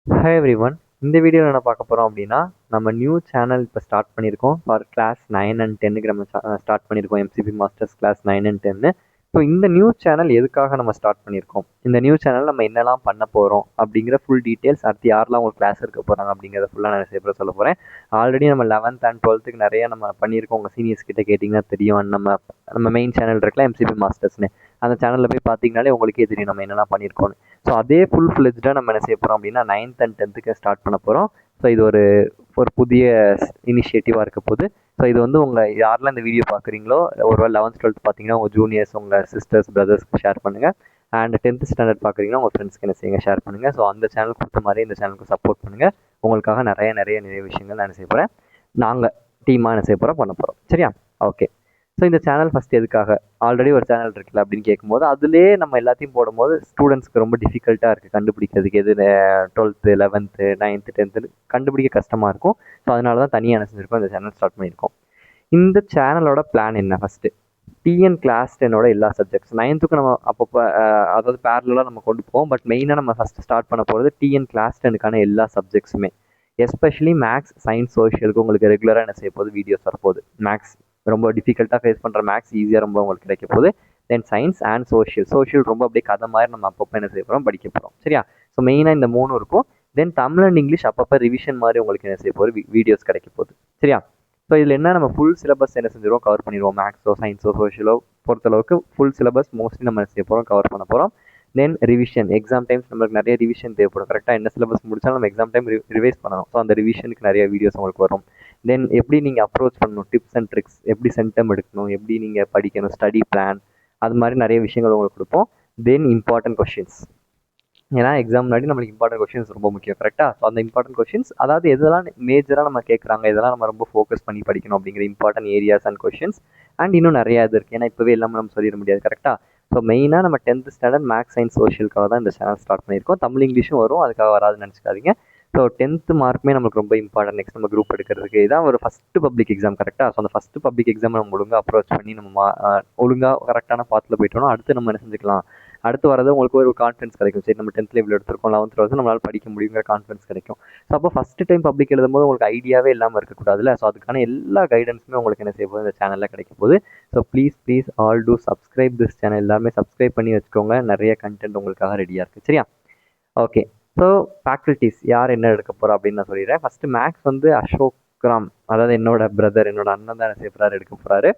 Hi everyone. இந்த வீடியோவில் என்ன பார்க்க போகிறோம் அப்படின்னா, நம்ம நியூ சேனல் இப்போ ஸ்டார்ட் பண்ணியிருக்கோம். ஃபார் கிளாஸ் 9 அண்ட் 10க்கு நம்ம ஸ்டார்ட் பண்ணியிருக்கோம். MCB masters class 9 and 10. So இந்த நியூ சேனல் எதுக்காக நம்ம ஸ்டார்ட் பண்ணியிருக்கோம், இந்த நியூ சேனல் நம்ம என்னெல்லாம் பண்ண போகிறோம் அப்படிங்கிற ஃபுல் டீட்டெயில்ஸ், அடுத்து யாரெல்லாம் உங்களுக்கு கிளாஸ் எடுக்க போகிறாங்க அப்படிங்கிறத ஃபுல்லாக நான் சேர்ப்பு சொல்ல போகிறேன். ஆல்ரெடி நம்ம 11th அண்ட் 12க்கு நிறைய நம்ம பண்ணியிருக்கோம். உங்கள் சீனியர்ஸ் கிட்ட கேட்டிங்கன்னா தெரியும். And நம்ம மெயின் சேனல் இருக்குல்ல, எம்சிபி மாஸ்டர்ஸ்னு, அந்த சேனலில் போய் பார்த்தீங்கனாலே உங்களுக்கே தெரியும் நம்ம என்னெல்லாம் பண்ணியிருக்கோம். ஸோ அதே ஃபுல் ஃப்ளெஜ்டாக நம்ம என்ன செய்ய போகிறோம் அப்படின்னா 9th அண்ட் 10க்கு ஸ்டார்ட் பண்ண போகிறோம். ஸோ இது ஒரு புதிய இனிஷியேட்டிவாக இருக்க போகுது. ஸோ இது வந்து உங்கள் யாரெல்லாம் இந்த வீடியோ பார்க்குறீங்களோ, ஒரு 11th 12th பார்த்தீங்கன்னா உங்கள் ஜூனியர்ஸ், உங்கள் சிஸ்டர்ஸ், பிரதர்ஸ்க்கு ஷேர் பண்ணுங்கள். அண்ட் 10th ஸ்டாண்டர்ட் பார்க்குறீங்கன்னா உங்கள் ஃப்ரெண்ட்ஸ்க்கு என்ன செய்யுங்க, ஷேர் பண்ணுங்கள். ஸோ அந்த சேனல் கொடுத்த மாதிரி இந்த சேனலுக்கு சப்போர்ட் பண்ணுங்கள். உங்களுக்காக நிறைய விஷயங்கள் நான் என்ன செய்ய போகிறேன், நாங்கள் டீமாக என்ன செய்ய போகிறோம், பண்ண போகிறோம். சரியா? ஓகே. ஸோ இந்த சேனல் ஃபஸ்ட் எதுக்காக, ஆல்ரெடி ஒரு சேனல் இருக்குல்ல அப்படின்னு கேட்கும்போது, அதுலேயே நம்ம எல்லாத்தையும் போடும்போது ஸ்டூடெண்ட்ஸ்க்கு ரொம்ப டிஃபிகல்ட்டாக இருக்குது கண்டுபிடிக்கிறதுக்கு. எது 12th 11th 9th 10th கண்டுபிடிக்க கஷ்டமாக இருக்கும். ஸோ அதனால தான் தனியாக என்ன செஞ்சுருக்கோம், இந்த சேனல் ஸ்டார்ட் பண்ணியிருக்கோம். இந்த சேனலோட பிளான் என்ன, ஃபஸ்ட்டு டிஎன் கிளாஸ் 10ஓட எல்லா சப்ஜெக்ட்ஸ் 9th நம்ம அப்பப்போ அதாவது பேரலாக நம்ம கொண்டு போவோம். பட் மெயினாக நம்ம ஃபஸ்ட்டு ஸ்டார்ட் பண்ண போகிறது டிஎன் கிளாஸ் 10க்கான எல்லா சப்ஜெக்ட்ஸுமே. எஸ்பெஷலி மேக்ஸ், சயின்ஸ், சோஷியலுக்கு உங்களுக்கு ரெகுலராக என்ன செய்ய போகுது, வீடியோஸ் வரப்போகுது. மேக்ஸ் ரொம்ப டிஃபிகல்ட்டாக ஃபேஸ் பண்ணுற மேக்ஸ் ஈஸியாக ரொம்ப உங்களுக்கு கிடைக்க போகுது. தென் சயின்ஸ் அண்ட் சோஷியல் ரொம்ப அப்படியே கதை மாதிரி நம்ம அப்பப்போ என்ன செய்ய போகிறோம், படிக்க போகிறோம். சரியா? ஸோ மெயினாக இந்த 3 இருக்கும். தென் தமிழ் அண்ட் இங்கிலீஷ் அப்பப்போ ரிவிஷன் மாதிரி உங்களுக்கு என்ன செய்ய போகுது, வீடியோஸ் கிடைக்க போகுது. சரியா? ஸோ இதில் என்ன, நம்ம ஃபுல் சிலபஸ் என்ன செஞ்சிருவோம், கவர் பண்ணிடுவோம். மேக்ஸோ சயின்ஸோ சோஷியலோ பொறுத்தளவுக்கு ஃபுல் சிலபஸ் மோஸ்ட்லி நம்ம என்ன செய்ய போகிறோம், கவர் பண்ண போகிறோம். தென் ரிவிஷன், எக்ஸாம் டைம்ஸ் நம்மளுக்கு நிறைய ரிவிஷன் தேவைப்படும். கரெக்டாக என்ன சிலபஸ் முடிச்சாலும் நம்ம எக்ஸாம் டைம் ரிவைஸ் பண்ணணும். ஸோ அந்த ரிவிஷனுக்கு நிறைய வீடியோஸ் உங்களுக்கு வரும். தென் எப்படி நீங்கள் அப்ரோச் பண்ணணும், டிப்ஸ் அண்ட் ட்ரிக்ஸ், எப்படி சென்டம் எடுக்கணும், எப்படி நீங்கள் படிக்கணும், ஸ்டடி பிளான், அது மாதிரி நிறைய விஷயங்கள் உங்களுக்கு கொடுப்போம். தென் இம்பார்ட்டன்ட் கொஷின்ஸ், ஏன்னா எக்ஸாம் முன்னாடி நம்மளுக்கு இம்பார்ட்டன்ட் கொஷின்ஸ் ரொம்ப முக்கியம். கரெக்டாக? ஸோ அந்த இம்பார்ட்டன்ட் கொஷின்ஸ், அதாவது எதெல்லாம் மேஜராக நம்ம கேட்குறாங்க, இதெல்லாம் நம்ம ரொம்ப ஃபோக்கஸ் பண்ணி படிக்கணும் அப்படிங்கிற important areas and questions. And இன்னும் நிறையா இது இருக்குது, ஏன்னா இப்போவே எல்லாமே நம்ம சொல்லிட முடியாது. கரெக்டாக? ஸோ மெயினாக நம்ம 10th ஸ்டாண்டர்ட் மேக்ஸ், சயின்ஸ், சோஷியலுக்காக தான் இந்த சேனல் ஸ்டார்ட் பண்ணியிருக்கோம். தமிழ் இங்கிலீஷும் வரும், அதுக்காக வராதுன்னு நினச்சிக்காதீங்க. ஸோ 10th மார்க்குமே நமக்கு ரொம்ப இம்பார்ட்டன்ட் நெக்ஸ்ட் நம்ம குரூப் எடுக்கிறதுக்கு. இதான் ஒரு ஃபஸ்ட்டு பப்ளிக் எக்ஸாம். கரெக்டாக? ஸோ அந்த ஃபஸ்ட்டு பப்ளிக் எக்ஸாம் நம்ம ஒழுங்காக அப்ரோச் பண்ணி நம்ம ஒழுங்காக கரெக்டான பாத்தில் போயிட்டோம்னா அடுத்து நம்ம என்ன செஞ்சுக்கலாம், அடுத்து வரது உங்களுக்கு ஒரு கான்ஃபிடன்ஸ் கிடைக்கும். சரி, நம்ம 10th இவ்வளோ எடுத்திருக்கோம், 11th நம்மளால் படிக்க முடியுங்கிற கான்ஃபிடன்ஸ் கிடைக்கும். ஸோ அப்போ ஃபஸ்ட்டு டைம் பப்ளிக் எழுதும்போது உங்களுக்கு ஐடியாவே இல்லாமல் இருக்கக்கூடாதுல்ல. ஸோ அதுக்கான எல்லா கைடன்ஸுமே உங்களுக்கு என்ன செய்ய போகுது, இந்த சேனலில் கிடைக்க போகுது. So please all two subscribe this channel. எல்லாருமே சப்ஸ்கிரைப் பண்ணி வச்சுக்கோங்க. நிறைய கண்டென்ட் உங்களுக்காக ரெடியாக இருக்குது. சரியா? ஓகே. ஸோ ஃபேக்கல்ட்டிஸ் யார் என்ன எடுக்க போகிறோம் அப்படின்னு நான் சொல்லிடுறேன். ஃபஸ்ட்டு மேக்ஸ் வந்து அசோக் ராம், அதாவது என்னோட பிரதர், என்னோட அண்ணன் தான் என்ன செய்ய போகிறாரு, எடுக்க போகிறாரு.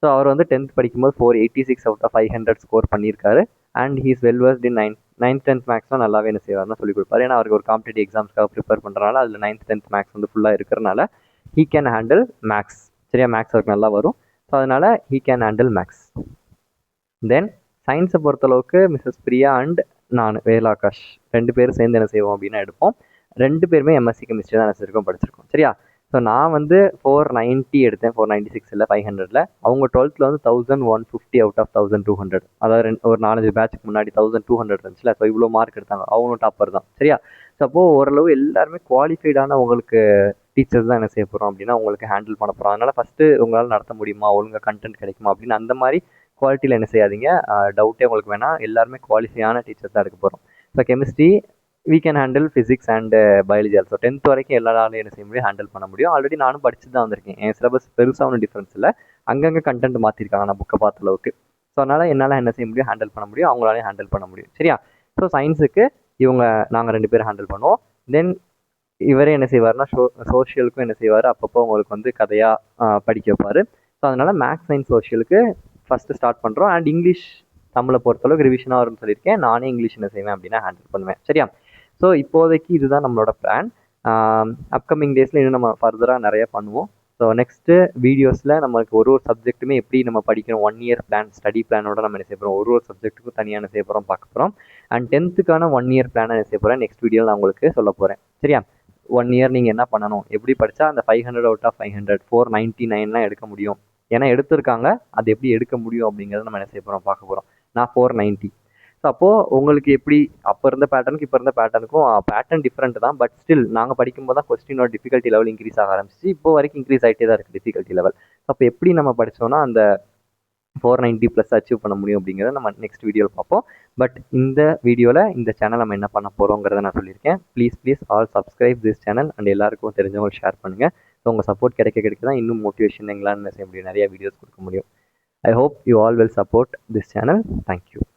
ஸோ அவர் வந்து 10th படிக்கும்போது 486 out of 500 ஸ்கோர் பண்ணியிருக்காரு. And he's well worst in 9th 10th மேக்ஸ்லாம் நல்லாவே என்ன செய்வார்னா சொல்லிக் கொடுப்பாரு. ஏன்னா அவருக்கு ஒரு காம்படிட்டிவ் எக்ஸாம்ஸ்க்காக ப்ரிப்பேர் பண்ணுறனால அதில் 9th 10th மேக்ஸ் வந்து ஃபுல்லாக இருக்கிறனால ஹீ கேன் ஹேண்டில் மேக்ஸ். சரியா? மேக்ஸ் அவருக்கு நல்லா வரும். ஸோ அதனால் ஹீ கேன் ஹேண்டில் மேக்ஸ். தென் சயின்ஸை பொறுத்தளவுக்கு மிஸ்ஸஸ் பிரியா அண்ட் நான் வேலாகாஷ் 2 பேரும் சேர்ந்து என்ன செய்வோம் அப்படின்னா எடுப்போம். 2 பேருமே எம்எஸ்சி கெமிஸ்ட்ரி தான் நினச்சிருக்கோம், படிச்சிருக்கோம். சரியா? ஸோ நான் வந்து 490 எடுத்தேன், 496 இல்லை 500ல். அவங்க 12th வந்து 1150 out of 1200. அதாவது ஒரு 4-5 பேட்சுக்கு முன்னாடி 1200 இருந்துச்சுல. ஸோ இவ்வளோ மார்க் எடுத்தாங்க, அவங்களும் டாப்பர் தான். சரியா? ஸோ அப்போது ஓரளவு எல்லாருமே குவாலிஃபைடான உங்களுக்கு டீச்சர்ஸ் தான் என்ன செய்ய போகிறோம் அப்படின்னா உங்களுக்கு ஹேண்டில் பண்ண போகிறோம். அதனால் ஃபஸ்ட்டு உங்களால் நடத்த முடியுமா, ஒழுங்காக கண்டென்ட் கிடைக்குமா அப்படின்னு அந்த மாதிரி குவாலிட்டியில் என்ன செய்யாதீங்க, டவுட்டே உங்களுக்கு வேணாம். எல்லாருமே குவாலிஃபையான டீச்சர்ஸ் தான் எடுக்க போகிறோம். So chemistry we can handle physics and biology also. 10th வரைக்கும் எல்லாராலையும் என்ன செய்ய முடியும், ஹேண்டில் பண்ண முடியும். ஆல்ரெடி நானும் படிச்சு தான் வந்திருக்கேன். என் சிலபஸ் பெருசாக ஒன்றும் டிஃப்ரென்ஸ் இல்லை. அங்கங்கே கண்டென்ட் மாற்றிருக்காங்க நான் புக்கை பார்த்த அளவுக்கு. ஸோ அதனால் என்னால் என்ன செய்ய முடியும், ஹேண்டில் பண்ண முடியும், அவங்களாலையும் ஹேண்டில் பண்ண முடியும். சரியா? ஸோ சயின்ஸுக்கு நாங்கள் 2 பேரும் ஹேண்டில் பண்ணுவோம். தென் இவரே என்ன செய்வார்னா சோஷியலுக்கும் என்ன செய்வார், அப்பப்போ உங்களுக்கு வந்து கதையாக படிக்க வைப்பார். ஸோ அதனால் மேக்ஸ், சயின்ஸ், சோஷியலுக்கு ஃபஸ்ட்டு ஸ்டார்ட் பண்ணுறோம். அண்ட் இங்கிலீஷ் தமிழை பொறுத்தளவுக்கு ரிவிஷனாக வரும்னு சொல்லியிருக்கேன். நானே இங்கிலீஷ் என்ன செய்வேன் அப்படின்னா ஹேண்டில் பண்ணுவேன். சரியா? ஸோ இப்போதைக்கு இதுதான் நம்மளோட பிளான். அப்கமிங் டேஸில் இன்னும் நம்ம ஃபர்தராக நிறைய பண்ணுவோம். ஸோ நெக்ஸ்ட்டு வீடியோஸில் நம்மளுக்கு ஒரு சப்ஜெக்ட்டுமே எப்படி நம்ம படிக்கணும், 1 year பிளான், ஸ்டடி பிளானோட நம்ம என்ன செய்ய போகிறோம், ஒரு சப்ஜெக்ட்டுக்கும் தனியாக என்ன செய்ய போகிறோம் பார்க்க போகிறோம். அண்ட் 10th 1 year பிளானை என்ன செய்ய போகிறேன், நெக்ஸ்ட் வீடியோவில் நான் உங்களுக்கு சொல்ல போகிறேன். சரியா? 1 year நீங்கள் என்ன பண்ணணும், எப்படி படித்தா அந்த 500 out of 500 499 எடுக்க முடியும், ஏன்னா எடுத்திருக்காங்க, அது எப்படி எடுக்க முடியும் அப்படிங்கிறத நம்ம என்ன செய்ய போகிறோம், பார்க்க போகிறோம். நான் 490. ஸோ அப்போது உங்களுக்கு எப்படி அப்போ இருந்த பேட்டர்னுக்கு இப்போ இருந்த பேட்டர்னுக்கும் பேட்டர்ன் டிஃப்ரெண்ட் தான். பட் ஸ்டில் நாங்கள் படிக்கும்போது தான் கொஸ்டினோட டிஃபிகல்ட்டி லெவல் இன்க்ரீஸ் ஆக ஆரம்பிச்சு. இப்போ வரைக்கும் இன்க்ரீஸ் ஆகிட்டே தான் இருக்குது டிஃபிகல்ட்டி லெவல். அப்போ எப்படி நம்ம படித்தோன்னா அந்த 490 ப்ளஸ் அச்சீவ் பண்ண முடியும் அப்படிங்கிறத நம்ம நெக்ஸ்ட் வீடியோவில் பார்ப்போம். பட் இந்த வீடியோவில் இந்த சேனல் நம்ம என்ன பண்ண போகிறோங்கிறத நான் சொல்லியிருக்கேன். Please all subscribe this channel and எல்லாருக்கும் தெரிஞ்சவங்க ஷேர் பண்ணுங்கள். ஸோ உங்கள் சப்போர்ட் கிடைக்க தான் இன்னும் மோட்டிவேஷன் எங்களால் செய்ய முடியும், நிறைய வீடியோஸ் கொடுக்க முடியும். I hope you all will support this channel. Thank you.